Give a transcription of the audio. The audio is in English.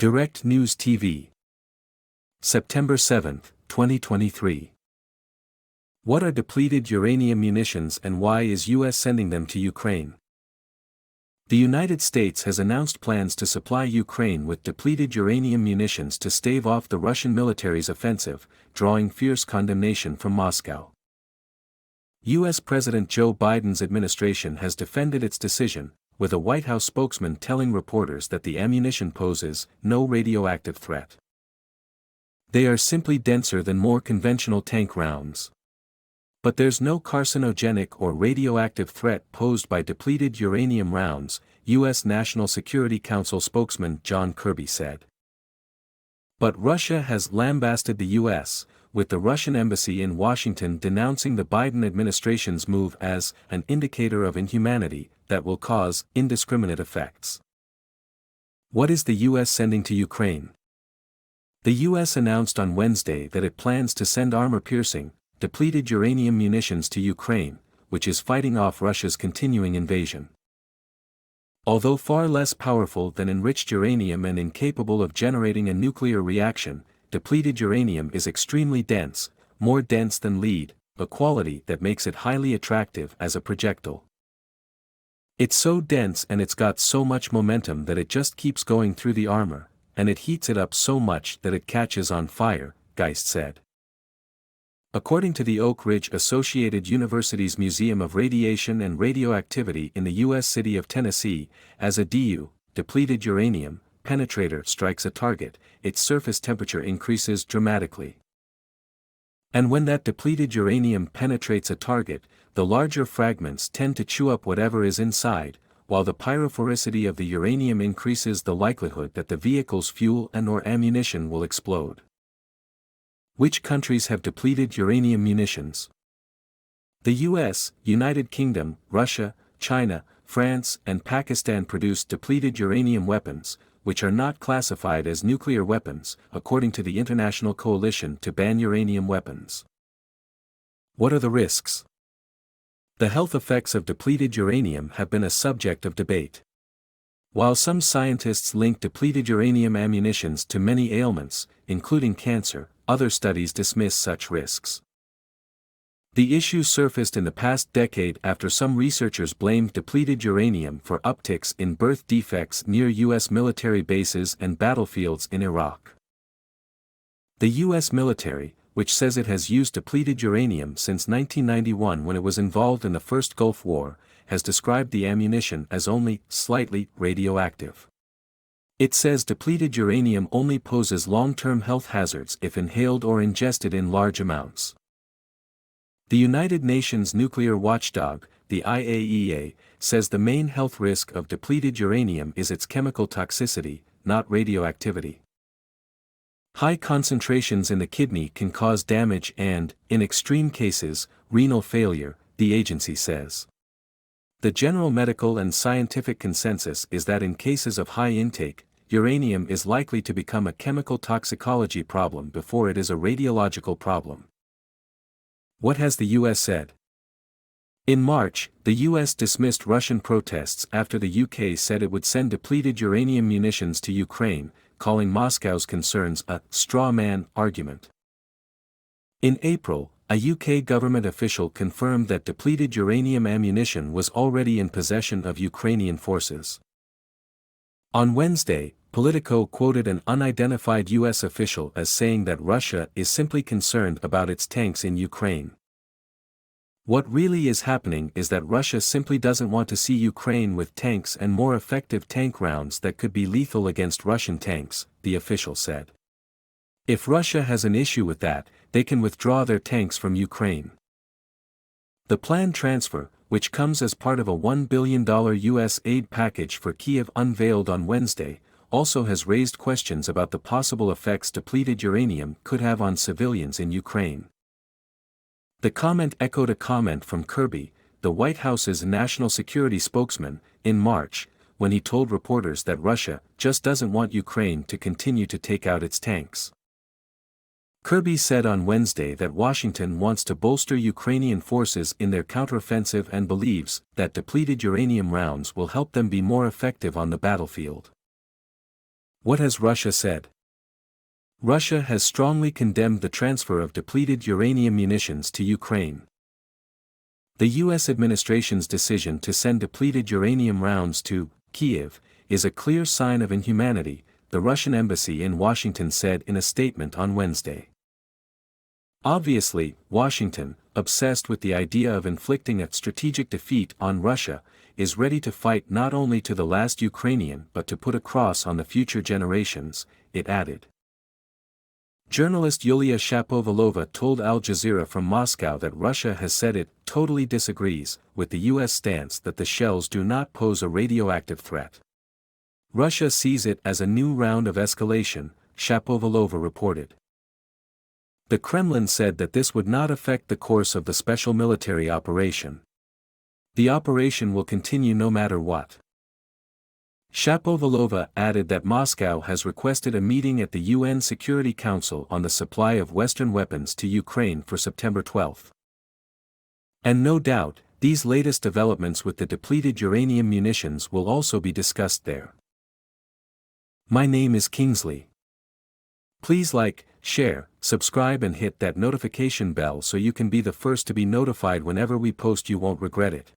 Direct News TV. September 7, 2023. What are depleted uranium munitions and why is US sending them to Ukraine? The United States has announced plans to supply Ukraine with depleted uranium munitions to stave off the Russian military's offensive, drawing fierce condemnation from Moscow. US President Joe Biden's administration has defended its decision, with a White House spokesman telling reporters that the ammunition poses no radioactive threat. They are simply denser than more conventional tank rounds. But there's no carcinogenic or radioactive threat posed by depleted uranium rounds, U.S. National Security Council spokesman John Kirby said. But Russia has lambasted the U.S., with the Russian embassy in Washington denouncing the Biden administration's move as an indicator of inhumanity that will cause indiscriminate effects. What is the U.S. sending to Ukraine? The U.S. announced on Wednesday that it plans to send armor-piercing, depleted uranium munitions to Ukraine, which is fighting off Russia's continuing invasion. Although far less powerful than enriched uranium and incapable of generating a nuclear reaction, depleted uranium is extremely dense, more dense than lead, a quality that makes it highly attractive as a projectile. It's so dense and it's got so much momentum that it just keeps going through the armor, and it heats it up so much that it catches on fire, Geist said. According to the Oak Ridge Associated University's Museum of Radiation and Radioactivity in the U.S. city of Tennessee, as a depleted uranium penetrator strikes a target, its surface temperature increases dramatically. And when that depleted uranium penetrates a target, the larger fragments tend to chew up whatever is inside, while the pyrophoricity of the uranium increases the likelihood that the vehicle's fuel and/or ammunition will explode. Which countries have depleted uranium munitions? The US, United Kingdom, Russia, China, France, and Pakistan produce depleted uranium weapons, which are not classified as nuclear weapons, according to the International Coalition to Ban Uranium Weapons. What are the risks? The health effects of depleted uranium have been a subject of debate. While some scientists link depleted uranium ammunitions to many ailments, including cancer, other studies dismiss such risks. The issue surfaced in the past decade after some researchers blamed depleted uranium for upticks in birth defects near U.S. military bases and battlefields in Iraq. The U.S. military, which says it has used depleted uranium since 1991 when it was involved in the First Gulf War, has described the ammunition as only slightly radioactive. It says depleted uranium only poses long-term health hazards if inhaled or ingested in large amounts. The United Nations nuclear watchdog, the IAEA, says the main health risk of depleted uranium is its chemical toxicity, not radioactivity. High concentrations in the kidney can cause damage and, in extreme cases, renal failure, the agency says. The general medical and scientific consensus is that in cases of high intake, uranium is likely to become a chemical toxicology problem before it is a radiological problem. What has the U.S. said? In March, the U.S. dismissed Russian protests after the UK said it would send depleted uranium munitions to Ukraine, calling Moscow's concerns a straw man argument. In April, a UK government official confirmed that depleted uranium ammunition was already in possession of Ukrainian forces. On Wednesday, Politico quoted an unidentified U.S. official as saying that Russia is simply concerned about its tanks in Ukraine. What really is happening is that Russia simply doesn't want to see Ukraine with tanks and more effective tank rounds that could be lethal against Russian tanks, the official said. If Russia has an issue with that, they can withdraw their tanks from Ukraine. The planned transfer, which comes as part of a $1 billion U.S. aid package for Kyiv unveiled on Wednesday, also has raised questions about the possible effects depleted uranium could have on civilians in Ukraine. The comment echoed a comment from Kirby, the White House's national security spokesman, in March, when he told reporters that Russia just doesn't want Ukraine to continue to take out its tanks. Kirby said on Wednesday that Washington wants to bolster Ukrainian forces in their counteroffensive and believes that depleted uranium rounds will help them be more effective on the battlefield. What has Russia said? Russia has strongly condemned the transfer of depleted uranium munitions to Ukraine. The U.S. administration's decision to send depleted uranium rounds to Kyiv is a clear sign of inhumanity, the Russian embassy in Washington said in a statement on Wednesday. Obviously, Washington, obsessed with the idea of inflicting a strategic defeat on Russia, is ready to fight not only to the last Ukrainian but to put a cross on the future generations, it added. Journalist Yulia Shapovalova told Al Jazeera from Moscow that Russia has said it totally disagrees with the U.S. stance that the shells do not pose a radioactive threat. Russia sees it as a new round of escalation, Shapovalova reported. The Kremlin said that this would not affect the course of the special military operation. The operation will continue no matter what. Shapovalova added that Moscow has requested a meeting at the UN Security Council on the supply of Western weapons to Ukraine for September 12. And no doubt, these latest developments with the depleted uranium munitions will also be discussed there. My name is Kingsley. Please like, share, subscribe and hit that notification bell so you can be the first to be notified whenever we post. You won't regret it.